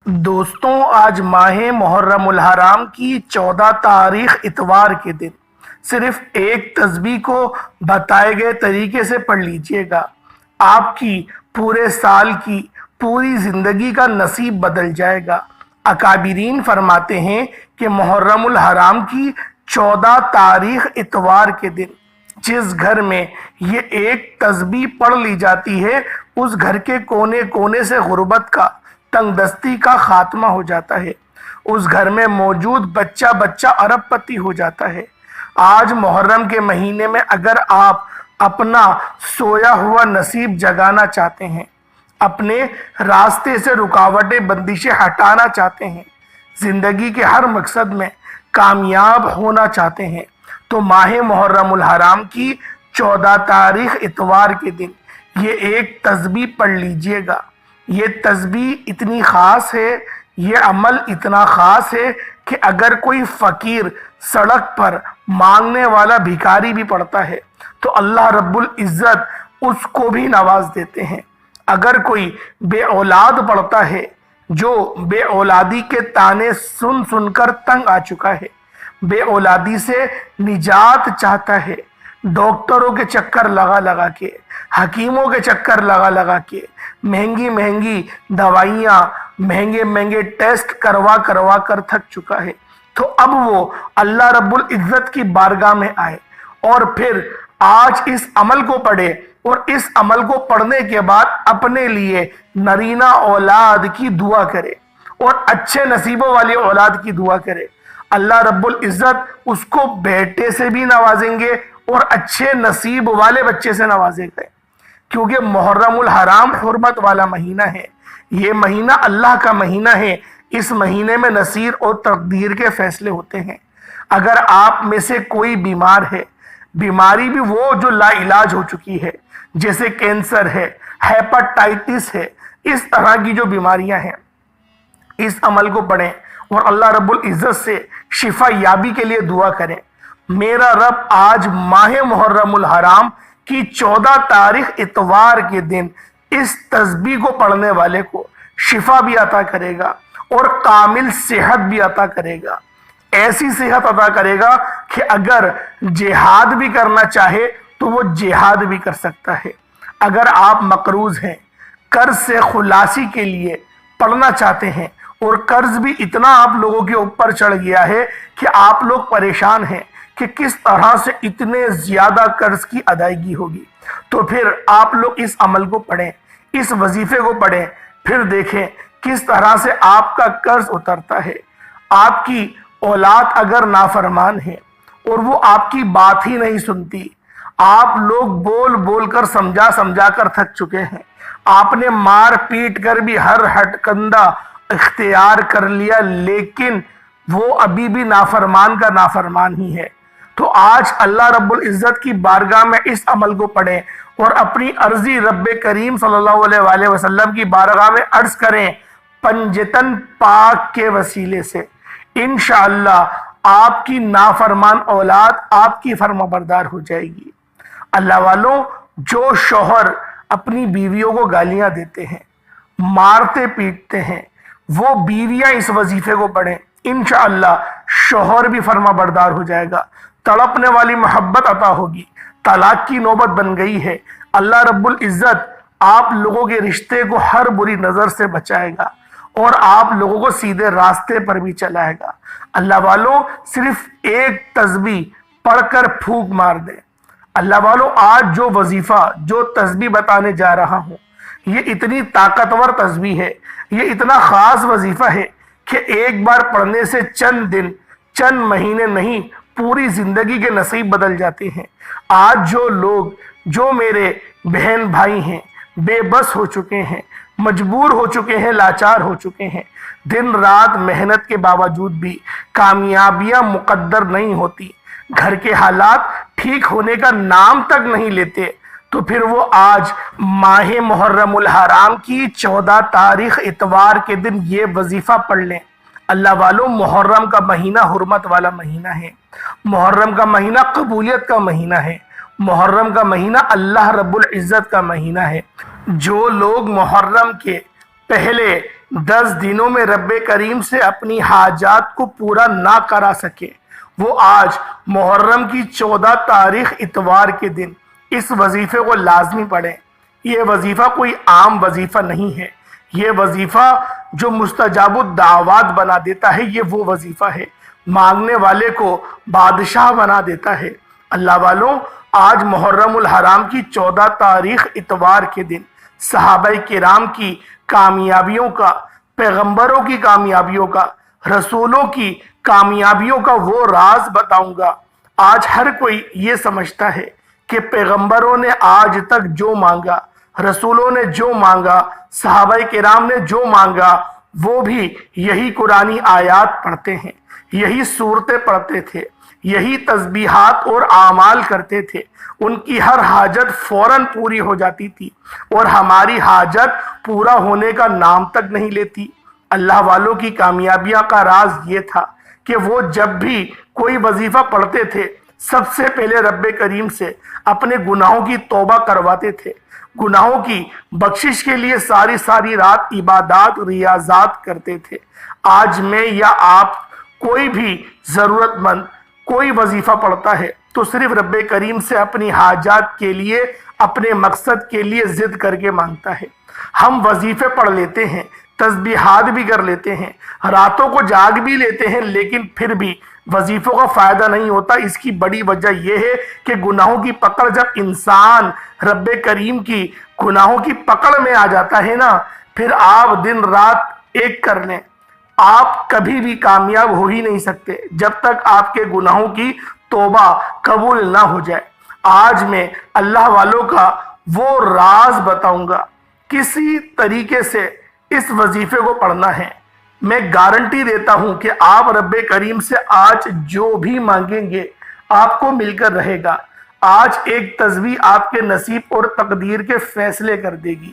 دوستوں، آج ماہ محرم الحرام کی 14 تاریخ اتوار کے دن صرف ایک تسبیح کو بتائے گئے طریقے سے پڑھ لیجئے گا۔ آپ کی پورے سال کی پوری زندگی کا نصیب بدل جائے گا۔ اکابرین فرماتے ہیں کہ محرم الحرام کی 14 تاریخ اتوار کے دن جس گھر میں یہ ایک تسبیح پڑھ لی جاتی ہے، اس گھر کے کونے کونے سے غربت کا، تنگ دستی کا خاتمہ ہو جاتا ہے۔ اس گھر میں موجود بچہ بچہ ارب پتی ہو جاتا ہے۔ آج محرم کے مہینے میں اگر آپ اپنا سویا ہوا نصیب جگانا چاہتے ہیں، اپنے راستے سے رکاوٹیں بندشیں ہٹانا چاہتے ہیں، زندگی کے ہر مقصد میں کامیاب ہونا چاہتے ہیں، تو ماہ محرم الحرام کی 14 تاریخ اتوار کے دن یہ ایک تسبیح پڑھ لیجئے گا۔ یہ تسبیح اتنی خاص ہے، یہ عمل اتنا خاص ہے کہ اگر کوئی فقیر سڑک پر مانگنے والا بھکاری بھی پڑتا ہے تو اللہ رب العزت اس کو بھی نواز دیتے ہیں۔ اگر کوئی بے اولاد پڑتا ہے، جو بے اولادی کے تانے سن سن کر تنگ آ چکا ہے، بے اولادی سے نجات چاہتا ہے، ڈاکٹروں کے چکر لگا لگا کے، حکیموں کے چکر لگا لگا کے، مہنگی مہنگی دوائیاں، مہنگے مہنگے ٹیسٹ کروا کروا کر تھک چکا ہے، تو اب وہ اللہ رب العزت کی بارگاہ میں آئے اور پھر آج اس عمل کو پڑھے، اور اس عمل کو پڑھنے کے بعد اپنے لیے نرینہ اولاد کی دعا کرے اور اچھے نصیبوں والی اولاد کی دعا کرے۔ اللہ رب العزت اس کو بیٹے سے بھی نوازیں گے اور اچھے نصیب والے بچے سے نوازے گئے، کیونکہ محرم الحرام حرمت والا مہینہ ہے۔ یہ مہینہ اللہ کا مہینہ ہے۔ اس مہینے میں نصیر اور تقدیر کے فیصلے ہوتے ہیں۔ اگر آپ میں سے کوئی بیمار ہے، بیماری بھی وہ جو لا علاج ہو چکی ہے، جیسے کینسر ہے، ہیپاٹائٹس ہے، اس طرح کی جو بیماریاں ہیں، اس عمل کو پڑھیں اور اللہ رب العزت سے شفا یابی کے لیے دعا کریں۔ میرا رب آج ماہ محرم الحرام کی 14 تاریخ اتوار کے دن اس تسبیح کو پڑھنے والے کو شفا بھی عطا کرے گا اور کامل صحت بھی عطا کرے گا۔ ایسی صحت عطا کرے گا کہ اگر جہاد بھی کرنا چاہے تو وہ جہاد بھی کر سکتا ہے۔ اگر آپ مقروض ہیں، قرض سے خلاصی کے لیے پڑھنا چاہتے ہیں، اور قرض بھی اتنا آپ لوگوں کے اوپر چڑھ گیا ہے کہ آپ لوگ پریشان ہیں کہ کس طرح سے اتنے زیادہ قرض کی ادائیگی ہوگی، تو پھر آپ لوگ اس عمل کو پڑھیں، اس وظیفے کو پڑھیں، پھر دیکھیں کس طرح سے آپ کا قرض اترتا ہے۔ آپ کی اولاد اگر نافرمان ہے اور وہ آپ کی بات ہی نہیں سنتی، آپ لوگ بول بول کر سمجھا سمجھا کر تھک چکے ہیں، آپ نے مار پیٹ کر بھی ہر ہٹکندہ اختیار کر لیا، لیکن وہ ابھی بھی نافرمان کا نافرمان ہی ہے، تو آج اللہ رب العزت کی بارگاہ میں اس عمل کو پڑھیں اور اپنی عرضی رب کریم صلی اللہ علیہ وآلہ وسلم کی بارگاہ میں عرض کریں، پنجتن پاک کے وسیلے سے انشاءاللہ آپ کی نافرمان اولاد آپ کی فرما بردار ہو جائے گی۔ اللہ والوں، جو شوہر اپنی بیویوں کو گالیاں دیتے ہیں، مارتے پیٹتے ہیں، وہ بیویاں اس وظیفے کو پڑھیں، انشاءاللہ شوہر بھی فرما بردار ہو جائے گا، تڑپنے والی محبت عطا ہوگی۔ طلاق کی نوبت بن گئی ہے، اللہ رب العزت آپ لوگوں کے رشتے کو ہر بری نظر سے بچائے گا اور آپ لوگوں کو سیدھے راستے پر بھی چلائے گا۔ اللہ والوں، صرف ایک تسبیح پڑھ کر پھونک مار دیں۔ اللہ والوں، آج جو وظیفہ، جو تسبیح بتانے جا رہا ہوں، یہ اتنی طاقتور تسبیح ہے، یہ اتنا خاص وظیفہ ہے کہ ایک بار پڑھنے سے چند دن، چند مہینے نہیں، پوری زندگی کے نصیب بدل جاتے ہیں۔ آج جو لوگ، جو میرے بہن بھائی ہیں، بے بس ہو چکے ہیں، مجبور ہو چکے ہیں، لاچار ہو چکے ہیں، دن رات محنت کے باوجود بھی کامیابیاں مقدر نہیں ہوتی، گھر کے حالات ٹھیک ہونے کا نام تک نہیں لیتے، تو پھر وہ آج ماہ محرم الحرام کی 14 تاریخ اتوار کے دن یہ وظیفہ پڑھ لیں۔ اللہ والوں، محرم کا مہینہ حرمت والا مہینہ ہے، محرم کا مہینہ قبولیت کا مہینہ ہے، محرم کا مہینہ اللہ رب العزت کا مہینہ ہے۔ جو لوگ محرم کے پہلے 10 دنوں میں رب کریم سے اپنی حاجات کو پورا نہ کرا سکے، وہ آج محرم کی 14 تاریخ اتوار کے دن اس وظیفے کو لازمی پڑھیں۔ یہ وظیفہ کوئی عام وظیفہ نہیں ہے، یہ وظیفہ جو مستجاب الدعوات بنا دیتا ہے، یہ وہ وظیفہ ہے، مانگنے والے کو بادشاہ بنا دیتا ہے۔ اللہ والوں، آج محرم الحرام کی 14 تاریخ اتوار کے دن صحابہ کرام کی کامیابیوں کا، پیغمبروں کی کامیابیوں کا، رسولوں کی کامیابیوں کا وہ راز بتاؤں گا۔ آج ہر کوئی یہ سمجھتا ہے کہ پیغمبروں نے آج تک جو مانگا، رسولوں نے جو مانگا، صحابہ کرام نے جو مانگا، وہ بھی یہی قرآنی آیات پڑھتے ہیں، یہی صورتیں پڑھتے تھے، یہی تسبیحات اور اعمال کرتے تھے۔ ان کی ہر حاجت فوراً پوری ہو جاتی تھی، اور ہماری حاجت پورا ہونے کا نام تک نہیں لیتی۔ اللہ والوں کی کامیابیاں کا راز یہ تھا کہ وہ جب بھی کوئی وظیفہ پڑھتے تھے، سب سے پہلے رب کریم سے اپنے گناہوں کی توبہ کرواتے تھے، گناہوں کی بخشش کے لیے ساری رات عبادات ریاضات کرتے تھے۔ آج میں یا آپ کوئی بھی ضرورت مند کوئی وظیفہ پڑھتا ہے تو صرف رب کریم سے اپنی حاجات کے لیے، اپنے مقصد کے لیے ضد کر کے مانگتا ہے۔ ہم وظیفے پڑھ لیتے ہیں، تسبیحات بھی کر لیتے ہیں، راتوں کو جاگ بھی لیتے ہیں، لیکن پھر بھی وظیفوں کا فائدہ نہیں ہوتا۔ اس کی بڑی وجہ یہ ہے کہ گناہوں کی پکڑ، جب انسان رب کریم کی گناہوں کی پکڑ میں آ جاتا ہے نا، پھر آپ دن رات ایک کر لیں، آپ کبھی بھی کامیاب ہو ہی نہیں سکتے جب تک آپ کے گناہوں کی توبہ قبول نہ ہو جائے۔ آج میں اللہ والوں کا وہ راز بتاؤں گا، کسی طریقے سے اس وظیفے کو پڑھنا ہے۔ میں گارنٹی دیتا ہوں کہ آپ رب کریم سے آج جو بھی مانگیں گے آپ کو مل کر رہے گا۔ آج ایک تسبیح آپ کے نصیب اور تقدیر کے فیصلے کر دے گی۔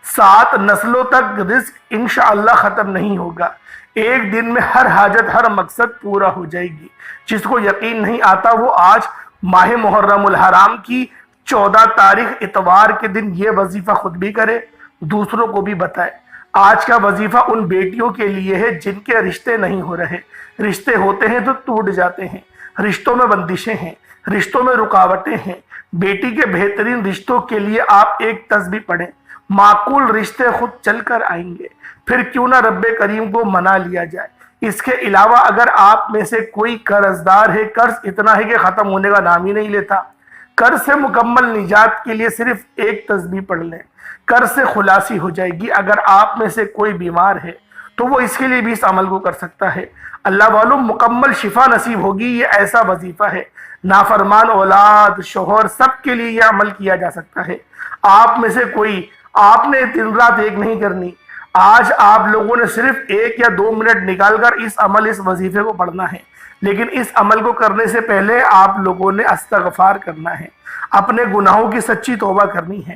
7 نسلوں تک رزق انشاءاللہ ختم نہیں ہوگا، ایک دن میں ہر حاجت، ہر مقصد پورا ہو جائے گی۔ جس کو یقین نہیں آتا وہ آج ماہ محرم الحرام کی 14 تاریخ اتوار کے دن یہ وظیفہ خود بھی کرے، دوسروں کو بھی بتائے۔ آج کا وظیفہ ان بیٹیوں کے لیے ہے جن کے رشتے نہیں ہو رہے، رشتے ہوتے ہیں تو ٹوٹ جاتے ہیں، رشتوں میں بندشیں ہیں، رشتوں میں رکاوٹیں ہیں۔ بیٹی کے بہترین رشتوں کے لیے آپ ایک تسبیح پڑھیں، معقول رشتے خود چل کر آئیں گے، پھر کیوں نہ رب کریم کو منا لیا جائے۔ اس کے علاوہ اگر آپ میں سے کوئی قرض دار ہے، قرض اتنا ہے کہ ختم ہونے کا نام ہی نہیں لیتا، قرض سے مکمل نجات کے لیے صرف ایک تسبیح پڑھ لیں، قرض سے خلاصی ہو جائے گی۔ اگر آپ میں سے کوئی بیمار ہے تو وہ اس کے لیے بھی اس عمل کو کر سکتا ہے، اللہ والوں مکمل شفا نصیب ہوگی۔ یہ ایسا وظیفہ ہے، نافرمان اولاد، شوہر، سب کے لیے یہ عمل کیا جا سکتا ہے۔ آپ میں سے کوئی، آپ نے دن رات ایک نہیں کرنی، آج آپ لوگوں نے صرف 1 یا 2 منٹ نکال کر اس وظیفے کو پڑھنا ہے۔ لیکن اس عمل کو کرنے سے پہلے آپ لوگوں نے استغفار کرنا ہے، اپنے گناہوں کی سچی توبہ کرنی ہے۔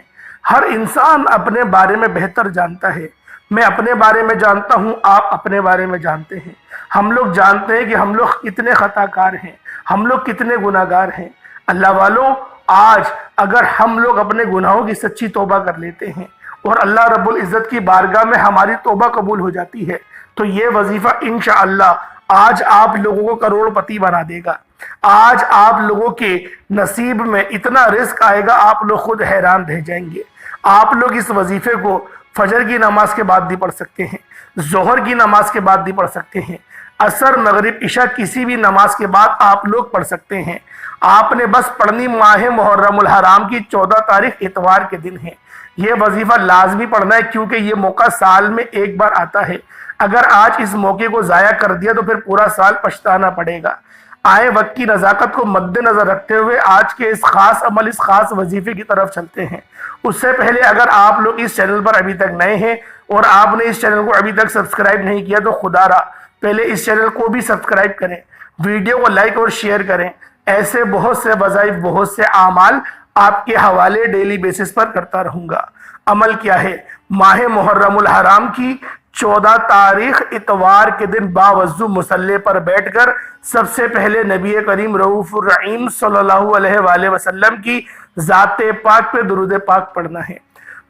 ہر انسان اپنے بارے میں بہتر جانتا ہے، میں اپنے بارے میں جانتا ہوں، آپ اپنے بارے میں جانتے ہیں۔ ہم لوگ جانتے ہیں کہ ہم لوگ کتنے خطا کار ہیں، ہم لوگ کتنے گناہ گار ہیں۔ اللہ والوں، آج اگر ہم لوگ اپنے گناہوں کی سچی توبہ کر لیتے ہیں اور اللہ رب العزت کی بارگاہ میں ہماری توبہ قبول ہو جاتی ہے تو یہ وظیفہ انشاءاللہ آج آپ لوگوں کو کروڑ پتی بنا دے گا۔ آج آپ لوگوں کے نصیب میں اتنا رزق آئے گا، آپ لوگ خود حیران رہ جائیں گے۔ آپ لوگ اس وظیفے کو فجر کی نماز کے بعد بھی پڑھ سکتے ہیں، ظہر کی نماز کے بعد بھی پڑھ سکتے ہیں، عصر، مغرب، عشاء کسی بھی نماز کے بعد آپ لوگ پڑھ سکتے ہیں۔ آپ نے بس پڑھنی ماہ محرم الحرام کی 14 تاریخ اتوار کے دن ہے۔ یہ وظیفہ لازمی پڑھنا ہے کیونکہ یہ موقع سال میں ایک بار آتا ہے۔ اگر آج اس موقع کو ضائع کر دیا تو پھر پورا سال پچھتانا پڑے گا۔ آئے وقت کی نزاکت کو مد نظر رکھتے ہوئے آج کے اس خاص عمل، اس خاص وظیفے کی طرف چلتے ہیں۔ اس سے پہلے اگر آپ لوگ اس چینل پر ابھی تک نئے ہیں اور آپ نے اس چینل کو ابھی تک سبسکرائب نہیں کیا تو خدا را پہلے اس چینل کو بھی سبسکرائب کریں، ویڈیو کو لائک اور شیئر کریں۔ ایسے بہت سے وظائف، بہت سے اعمال آپ کے حوالے ڈیلی بیسس پر کرتا رہوں گا۔ عمل کیا ہے؟ ماہ محرم الحرام کی 14 تاریخ اتوار کے دن باوضو مصلی پر بیٹھ کر سب سے پہلے نبی کریم رؤوف الرحیم صلی اللہ علیہ وآلہ وسلم کی ذات پاک پہ درود پاک پڑھنا ہے۔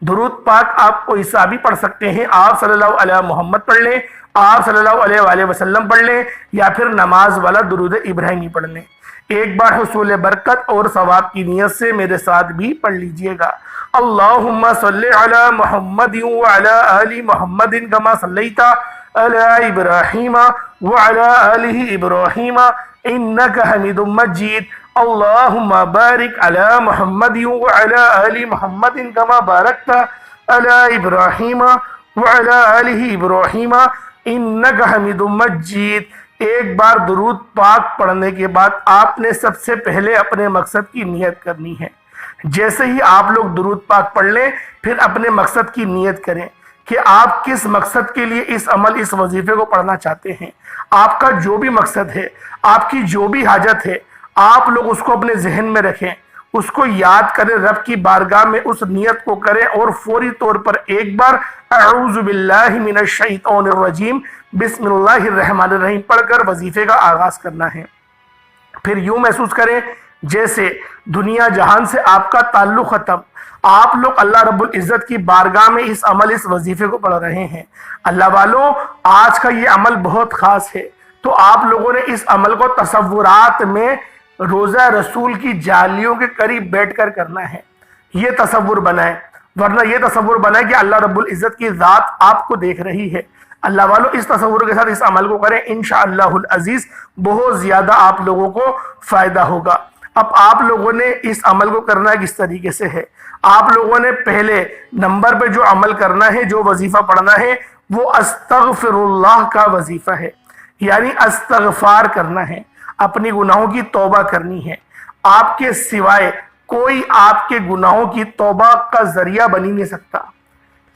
درود پاک آپ کوئی سا بھی پڑھ سکتے ہیں، آپ صلی اللہ علیہ محمد پڑھ لیں، آپ صلی اللہ علیہ وآلہ وسلم پڑھ لیں، یا پھر نماز والا درود ابراہیمی پڑھ لیں۔ ایک بار حصول برکت اور ثواب کی نیت سے میرے ساتھ بھی پڑھ لیجئے گا۔ اللہم صلی علی محمد وعلی آل محمد کما صلیت علی ابراہیم وعلی آل ابراہیم انک حمید مجید۔ اللہم بارک علی محمد وعلی آل محمد کما بارکت علی ابراہیم وعلی آل ابراہیم انک حمید مجید۔ ایک بار درود پاک پڑھنے کے بعد آپ نے سب سے پہلے اپنے مقصد کی نیت کرنی ہے۔ جیسے ہی آپ لوگ درود پاک پڑھ لیں پھر اپنے مقصد کی نیت کریں کہ آپ کس مقصد کے لیے اس عمل اس وظیفے کو پڑھنا چاہتے ہیں۔ آپ کا جو بھی مقصد ہے، آپ کی جو بھی حاجت ہے، آپ لوگ اس کو اپنے ذہن میں رکھیں، اس کو یاد کریں، رب کی بارگاہ میں اس نیت کو کریں اور فوری طور پر ایک بار اعوذ باللہ من الشیطان الرجیم بسم اللہ الرحمن الرحیم پڑھ کر وظیفے کا آغاز کرنا ہے۔ پھر یوں محسوس کریں جیسے دنیا جہان سے آپ کا تعلق ختم، آپ لوگ اللہ رب العزت کی بارگاہ میں اس عمل اس وظیفے کو پڑھ رہے ہیں۔ اللہ والوں، آج کا یہ عمل بہت خاص ہے، تو آپ لوگوں نے اس عمل کو تصورات میں روزہ رسول کی جالیوں کے قریب بیٹھ کر کرنا ہے۔ یہ تصور بنائیں، ورنہ یہ تصور بنائیں کہ اللہ رب العزت کی ذات آپ کو دیکھ رہی ہے۔ اللہ والوں، اس تصور کے ساتھ اس عمل کو کریں، انشاءاللہ العزیز بہت زیادہ آپ لوگوں کو فائدہ ہوگا۔ اب آپ لوگوں نے اس عمل کو کرنا کس طریقے سے ہے؟ آپ لوگوں نے پہلے نمبر پہ جو عمل کرنا ہے، جو وظیفہ پڑھنا ہے، وہ استغفر اللہ کا وظیفہ ہے، یعنی استغفار کرنا ہے، اپنی گناہوں کی توبہ کرنی ہے۔ آپ کے سوائے کوئی آپ کے گناہوں کی توبہ کا ذریعہ بنی نہیں سکتا۔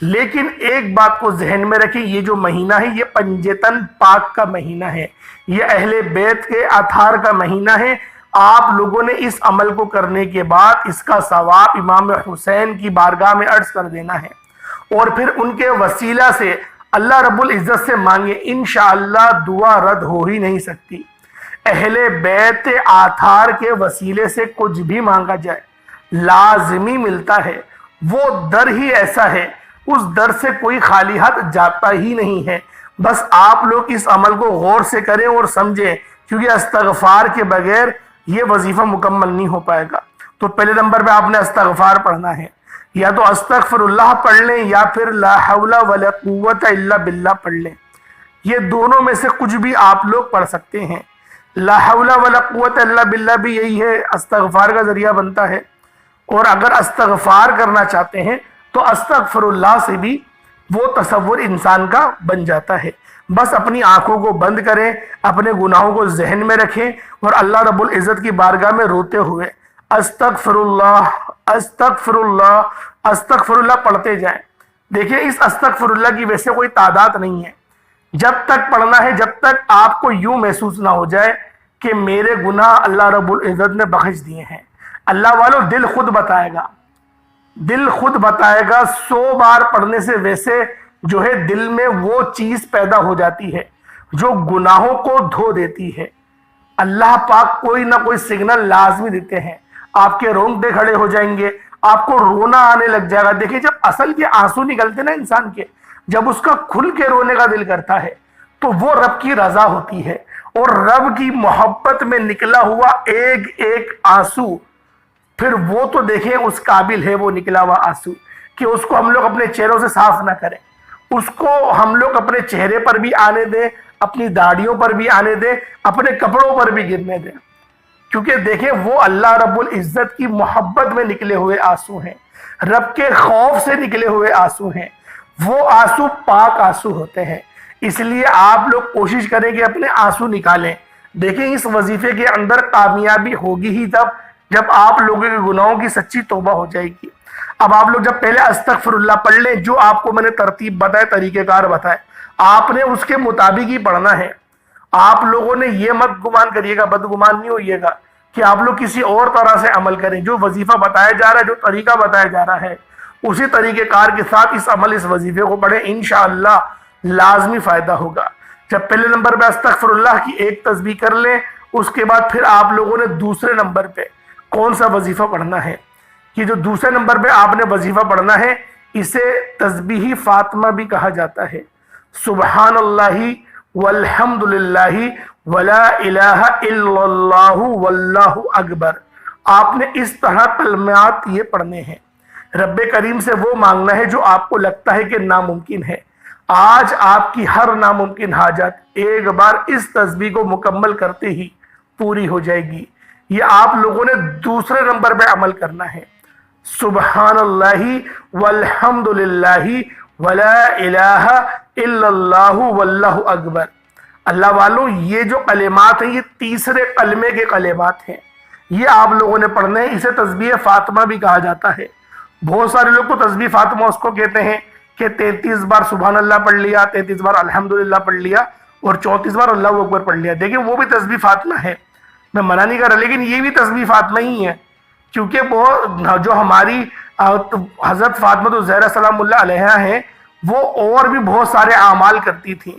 لیکن ایک بات کو ذہن میں رکھیں، یہ جو مہینہ ہے یہ پنجتن پاک کا مہینہ ہے، یہ اہل بیت کے اطہار کا مہینہ ہے۔ آپ لوگوں نے اس عمل کو کرنے کے بعد اس کا ثواب امام حسین کی بارگاہ میں عرض کر دینا ہے، اور پھر ان کے وسیلہ سے اللہ رب العزت سے مانگے، انشاءاللہ دعا رد ہو ہی نہیں سکتی۔ اہل بیت آثار کے وسیلے سے کچھ بھی مانگا جائے لازمی ملتا ہے۔ وہ در ہی ایسا ہے، اس در سے کوئی خالی ہاتھ جاتا ہی نہیں ہے۔ بس آپ لوگ اس عمل کو غور سے کریں اور سمجھیں، کیونکہ استغفار کے بغیر یہ وظیفہ مکمل نہیں ہو پائے گا۔ تو پہلے نمبر پہ آپ نے استغفار پڑھنا ہے، یا تو استغفر اللہ پڑھ لیں یا پھر لا حول ولا قوت الا باللہ پڑھ لیں۔ یہ دونوں میں سے کچھ بھی آپ لوگ پڑھ سکتے ہیں۔ لا حول ولا قوت الا باللہ بھی یہی ہے، استغفار کا ذریعہ بنتا ہے، اور اگر استغفار کرنا چاہتے ہیں تو استغفر اللہ سے بھی وہ تصور انسان کا بن جاتا ہے۔ بس اپنی آنکھوں کو بند کریں، اپنے گناہوں کو ذہن میں رکھیں اور اللہ رب العزت کی بارگاہ میں روتے ہوئے استغفر اللہ استغفر اللہ استغفر اللہ پڑھتے جائیں۔ دیکھیں، اس استغفر اللہ کی ویسے کوئی تعداد نہیں ہے، جب تک پڑھنا ہے جب تک آپ کو یوں محسوس نہ ہو جائے کہ میرے گناہ اللہ رب العزت نے بخش دیے ہیں۔ اللہ والوں، دل خود بتائے گا، دل خود بتائے گا۔ 100 بار پڑھنے سے ویسے جو ہے دل میں وہ چیز پیدا ہو جاتی ہے جو گناہوں کو دھو دیتی ہے۔ اللہ پاک کوئی نہ کوئی سگنل لازمی دیتے ہیں، آپ کے رونگٹے کھڑے ہو جائیں گے، آپ کو رونا آنے لگ جائے گا۔ دیکھیں، جب اصل کے آنسو نکلتے نا انسان کے، جب اس کا کھل کے رونے کا دل کرتا ہے تو وہ رب کی رضا ہوتی ہے، اور رب کی محبت میں نکلا ہوا ایک ایک آنسو، پھر وہ تو دیکھیں اس قابل ہے وہ نکلا ہوا آنسو کہ اس کو ہم لوگ اپنے چہروں سے صاف نہ کریں، اس کو ہم لوگ اپنے چہرے پر بھی آنے دیں، اپنی داڑھیوں پر بھی آنے دیں، اپنے کپڑوں پر بھی گرنے دیں، کیونکہ دیکھیں وہ اللہ رب العزت کی محبت میں نکلے ہوئے آنسو ہیں، رب کے خوف سے نکلے ہوئے آنسو ہیں، وہ آنسو پاک آنسو ہوتے ہیں۔ اس لیے آپ لوگ کوشش کریں کہ اپنے آنسو نکالیں۔ دیکھیں، اس وظیفے کے اندر کامیابی ہوگی ہی تب جب آپ لوگوں کے گناہوں کی سچی توبہ ہو جائے گی۔ اب آپ لوگ جب پہلے استغفر اللہ پڑھ لیں، جو آپ کو میں نے ترتیب بتائے، طریقہ کار بتائے، آپ نے اس کے مطابق ہی پڑھنا ہے۔ آپ لوگوں نے یہ مت گمان کریے گا، بدگمان نہیں ہوئیے گا کہ آپ لوگ کسی اور طرح سے عمل کریں۔ جو وظیفہ بتایا جا رہا ہے، جو طریقہ بتایا جا رہا ہے، اسی طریقہ کار کے ساتھ اس عمل اس وظیفے کو پڑھیں، انشاءاللہ لازمی فائدہ ہوگا۔ جب پہلے نمبر پہ استغفر اللہ کی ایک تسبیح کر لیں، اس کے بعد پھر آپ لوگوں نے دوسرے نمبر پہ کون سا وظیفہ پڑھنا ہے؟ کہ جو دوسرے نمبر پہ آپ نے وظیفہ پڑھنا ہے، اسے تسبیح فاطمہ بھی کہا جاتا ہے۔ سبحان اللہ والحمد للہ ولا الہ الا اللہ واللہ اکبر، آپ نے اس طرح کلمات یہ پڑھنے ہیں۔ رب کریم سے وہ مانگنا ہے جو آپ کو لگتا ہے کہ ناممکن ہے۔ آج آپ کی ہر ناممکن حاجت ایک بار اس تسبیح کو مکمل کرتے ہی پوری ہو جائے گی۔ یہ آپ لوگوں نے دوسرے نمبر پہ عمل کرنا ہے۔ سبحان اللہ والحمد للہ ولا الہ الا اللہ واللہ اکبر۔ اللہ والوں، یہ جو کلمات ہیں یہ تیسرے کلمے کے کلمات ہیں، یہ آپ لوگوں نے پڑھنے ہیں۔ اسے تسبیح فاطمہ بھی کہا جاتا ہے۔ بہت سارے لوگ تو تسبیح فاطمہ اس کو کہتے ہیں کہ 33 بار سبحان اللہ پڑھ لیا، 33 بار الحمدللہ پڑھ لیا اور 34 بار اللہ اکبر پڑھ لیا۔ دیکھیں وہ بھی تسبیح فاطمہ ہے، میں منع نہیں کر رہا، لیکن یہ بھی تسبیح فاطمہ ہی ہے، کیونکہ وہ جو ہماری حضرت فاطمہ الزہرا سلام اللہ علیہا ہیں، وہ اور بھی بہت سارے اعمال کرتی تھیں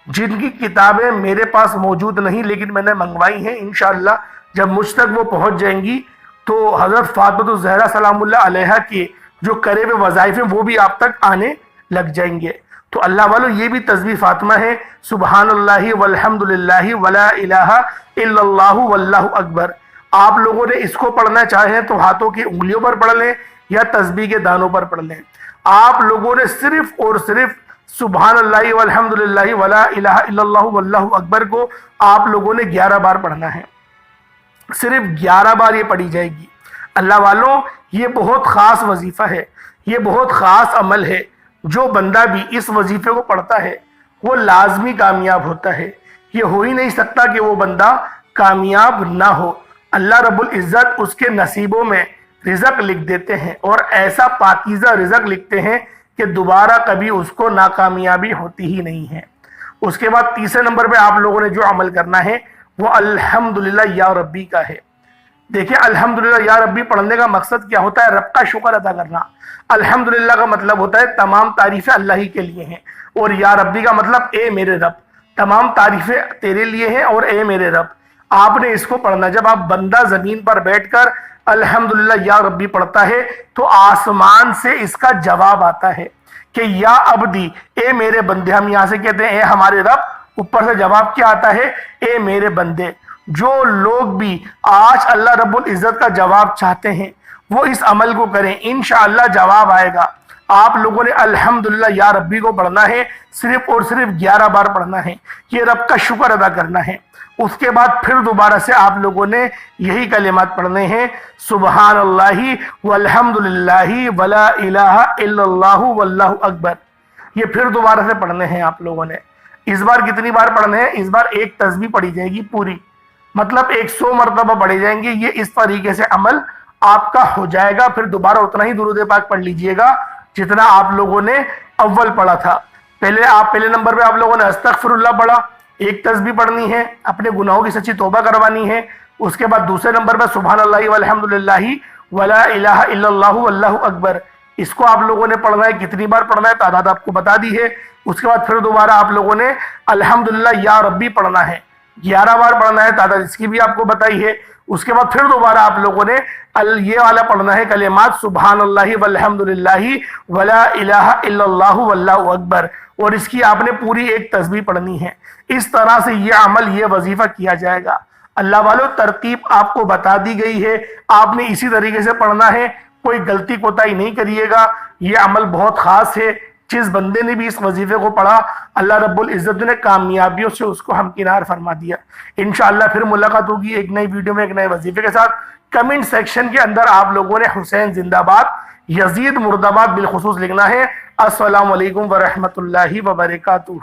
جن کی کتابیں میرے پاس موجود نہیں، لیکن میں نے منگوائی ہیں۔ انشاءاللہ جب مجھ تک وہ پہنچ جائیں گی تو حضرت فاطمہ الزہرا سلام اللہ علیہا کی جو کرے ہوئے وظائف ہیں وہ بھی آپ تک آنے لگ جائیں گے۔ تو اللہ والو، یہ بھی تسبیح فاطمہ ہے۔ سبحان اللہ والحمد للہ ولا الہ الا اللہ واللہ اکبر۔ آپ لوگوں نے اس کو پڑھنا چاہیں تو ہاتھوں کی انگلیوں پر پڑھ لیں یا تسبیح کے دانوں پر پڑھ لیں۔ آپ لوگوں نے صرف اور صرف سبحان اللہ والحمد للہ ولا الہ الا اللہ واللہ اکبر کو آپ لوگوں نے 11 بار پڑھنا ہے، صرف 11 بار یہ پڑھی جائے گی۔ اللہ والوں، یہ بہت خاص وظیفہ ہے، یہ بہت خاص عمل ہے۔ جو بندہ بھی اس وظیفے کو پڑھتا ہے وہ لازمی کامیاب ہوتا ہے۔ یہ ہو ہی نہیں سکتا کہ وہ بندہ کامیاب نہ ہو۔ اللہ رب العزت اس کے نصیبوں میں رزق لکھ دیتے ہیں، اور ایسا پاکیزہ رزق لکھتے ہیں کہ دوبارہ کبھی اس کو ناکامیابی ہوتی ہی نہیں ہے۔ اس کے بعد تیسرے نمبر پہ آپ لوگوں نے جو عمل کرنا ہے وہ الحمدللہ یا ربی کا ہے۔ دیکھیں الحمدللہ یا ربی پڑھنے کا مقصد کیا ہوتا ہے؟ رب کا شکر ادا کرنا۔ الحمدللہ کا مطلب ہوتا ہے تمام تعریفیں اللہ ہی کے لیے ہیں، اور یا ربی کا مطلب اے میرے رب، تمام تعریفیں تیرے لیے ہیں اور اے میرے رب۔ آپ نے اس کو پڑھنا۔ جب آپ بندہ زمین پر بیٹھ کر الحمدللہ یا ربی پڑھتا ہے تو آسمان سے اس کا جواب آتا ہے کہ یا عبدی، اے میرے بندے۔ ہم یہاں سے کہتے ہیں اے ہمارے رب، اوپر سے جواب کیا آتا ہے؟ اے میرے بندے۔ جو لوگ بھی آج اللہ رب العزت کا جواب چاہتے ہیں وہ اس عمل کو کریں، انشاءاللہ جواب آئے گا۔ آپ لوگوں نے الحمدللہ یا ربی کو پڑھنا ہے، صرف اور صرف 11 بار پڑھنا ہے، یہ رب کا شکر ادا کرنا ہے۔ اس کے بعد پھر دوبارہ سے آپ لوگوں نے یہی کلمات پڑھنے ہیں، سبحان اللہ والحمد للہ ولا الہ الا اللہ واللہ اکبر۔ یہ پھر دوبارہ سے پڑھنے ہیں آپ لوگوں نے۔ اس بار کتنی بار پڑھنے ہیں؟ اس بار ایک تسبیح پڑھی جائے گی پوری، مطلب 100 مرتبہ پڑھے جائیں گے۔ یہ اس طریقے سے عمل آپ کا ہو جائے گا۔ پھر دوبارہ اتنا ہی درود پاک پڑھ لیجئے گا جتنا آپ لوگوں نے اول پڑھا تھا۔ پہلے نمبر پہ آپ لوگوں نے استغفر اللہ پڑھا، ایک تسبیح پڑھنی ہے، اپنے گناہوں کی سچی توبہ کروانی ہے۔ اس کے بعد دوسرے نمبر پہ سبحان اللہ والحمد للہ ولا الہ الا اللہ واللہ اکبر، اس کو آپ لوگوں نے پڑھنا ہے۔ کتنی بار پڑھنا ہے تعداد آپ کو بتا دی ہے۔ اس کے بعد پھر دوبارہ آپ لوگوں نے الحمدللہ یا ربی پڑھنا ہے، 11 بار پڑھنا ہے، تعداد اس کی بھی آپ کو بتائی ہے۔ اس کے بعد پھر دوبارہ آپ لوگوں نے یہ والا پڑھنا ہے کلمات سبحان اللہ والحمد للہ ولا الہ الا اللہ واللہ اکبر، اور اس کی آپ نے پوری ایک تسبیح پڑھنی ہے۔ اس طرح سے یہ عمل، یہ وظیفہ کیا جائے گا۔ اللہ والو، ترتیب آپ کو بتا دی گئی ہے، آپ نے اسی طریقے سے پڑھنا ہے، کوئی غلطی کوتاہی نہیں کریے گا۔ یہ عمل بہت خاص ہے۔ جس بندے نے بھی اس وظیفے کو پڑھا اللہ رب العزت نے کامیابیوں سے اس کو ہمکنار فرما دیا۔ انشاءاللہ پھر ملاقات ہوگی ایک نئی ویڈیو میں ایک نئے وظیفے کے ساتھ۔ کمنٹ سیکشن کے اندر آپ لوگوں نے حسین زندہ باد، یزید مردہ باد بالخصوص لکھنا ہے۔ السلام علیکم ورحمۃ اللہ وبرکاتہ۔